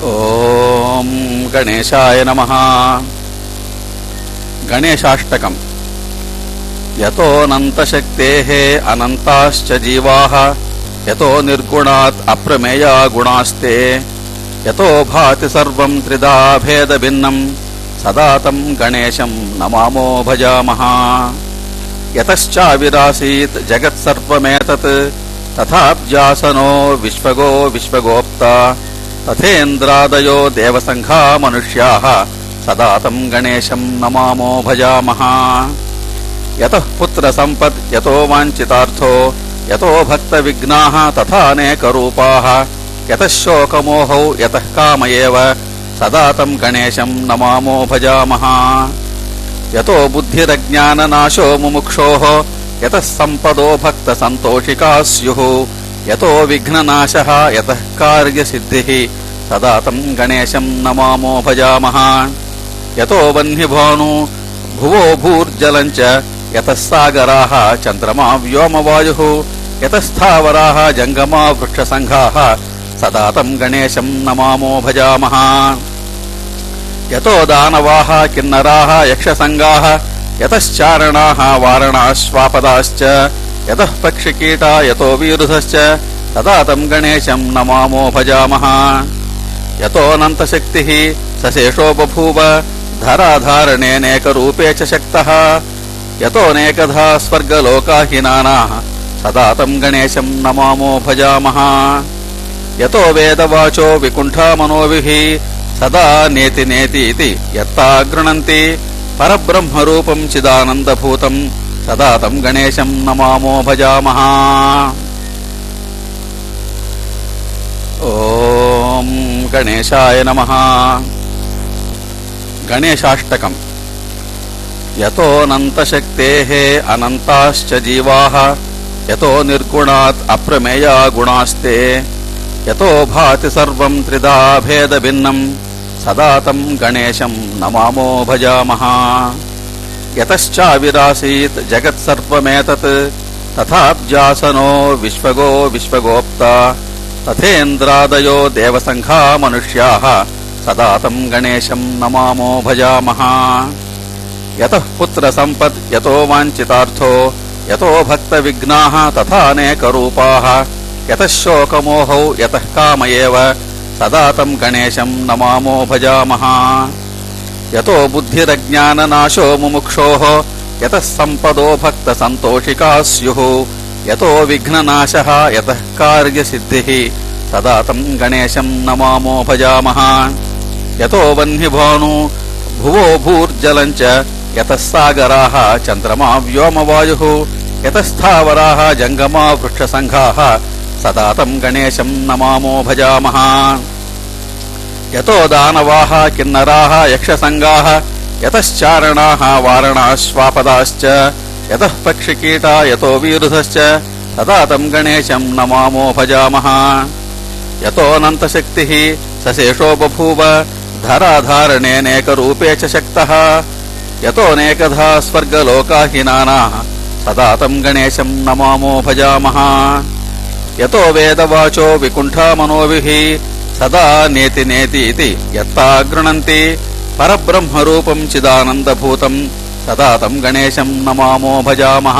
ఓం గణేశాయ నమః. గణేశాష్టకం. యతోనంతశక్తేః అనంతాశ్చ జీవాః యతో నిర్గుణాత్ అప్రమేయా గుణాస్తే యతో భాతి సర్వం త్రిధా భేదభిన్నం సదా తం గణేశం నమామో భజామః. యతశ్చావిరాసీత్ జగత్సర్వమేతత్ తథాబ్జాసనో విశ్వగో విశ్వగోప్తా తథేంద్రాదయో దేవసంఘా మనుష్యాః సదా తం గణేశం నమామో భజామః. యతః పుత్ర సంపద్ యతో వాంఛితార్థో యతో భక్త విఘ్నాః తథానేకరూపాః యతః శోకమోహౌ యతః కామ ఏవ సదా తం గణేశం నమామో భజామః. యతో బుద్ధిరజ్ఞాననాశో ముముక్షోః యతః సంపదో భక్త సంతోషికా స్యుః యతో విఘ్ననాశః యతః కార్యసిద్ధిః సదా తం గణేశం నమామో భజామః. యతో వహ్నిభాను భువో భూర్జలం చ యతః సాగరాః చంద్రమా వ్యోమవాయుః యతః స్థావరాః జంగమా వృక్షసంఘాః సదా తం గణేశం నమామో భజామః. యతో దానవాః కిన్నరాః యక్షసంఘాః యతశ్చారణాః వారణాశ్వాపదాశ్చ యతః పక్షికీటా యతో వీరుధశ్చ సదా తం గణేశం నమామో భజామః. యతోనంతశక్తిః సశేషో బభూవ ధరాధారణేనేకరూపే చ శక్తః యతోనేకధా స్వర్గలోకాహీనానాః సదా తం గణేశం నమామో భజామః. యతో వేదవాచో వికుంఠా మనోభిః సదా నేతి నేతీతి యత్తా గృణంతి పరబ్రహ్మరూపం చిదానందభూతం సదా తం గణేశం నమామో భజామః. ఓం గణేశాయ నమః. గణేశాష్టకం. యతోనంతశక్తేః అనంతాశ్చ జీవాః యతో నిర్గుణాత్ అప్రమేయా గుణాస్తే యతో భాతి సర్వం త్రిధా భేదభిన్నం సదా తం గణేశం నమామో భజామః. యతశ్చావిరాసీత్ జగత్సర్వమేతత్ తథాబ్జాసనో విశ్వగో విశ్వగోప్తా తథేంద్రాదయో దేవసంఘా మనుష్యాః సదా తం గణేశం నమామో భజామః. యతః పుత్ర సంపద్ యతో వాంఛితార్థో యతో భక్త విఘ్నాః తథానేకరూపాః యతః శోకమోహౌ యతః కామ ఏవ సదా తం గణేశం నమామో భజామః. యతో బుద్ధిరజ్ఞాననాశో ముముక్షోః యతః సంపదో భక్త సంతోషికా స్యుః యతో విఘ్ననాశః యతః కార్యసిద్ధిః సదా తం గణేశం నమామో భజామః. యతో వహ్నిభాను భువో భూర్జలం చ యతః సాగరాః చంద్రమా వ్యోమవాయుః యతః స్థావరాః జంగమా వృక్షసంఘాః సదా తం గణేశం నమామో భజామః. యతో దానవాః కిన్నరాః యక్షసంఘాః యతశ్చారణాః వారణాశ్వాపదాశ్చ యతః పక్షికీటా యతో వీరుధశ్చ సదా తం గణేశం నమామో భజామః. యతోనంతశక్తిః సశేషో బభూవ ధరాధారణేనేకరూపే చ శక్తః యతోనేకధా స్వర్గలోకాహీనానాః సదా తం గణేశం నమామో భజామః. యతో వేదవాచో వికుంఠా మనోభిః సదా నేతి నేతీతి యత్తా గృణంతి పరబ్రహ్మరూపం చిదానందభూతం సదా తం గణేశం నమామో భజామః.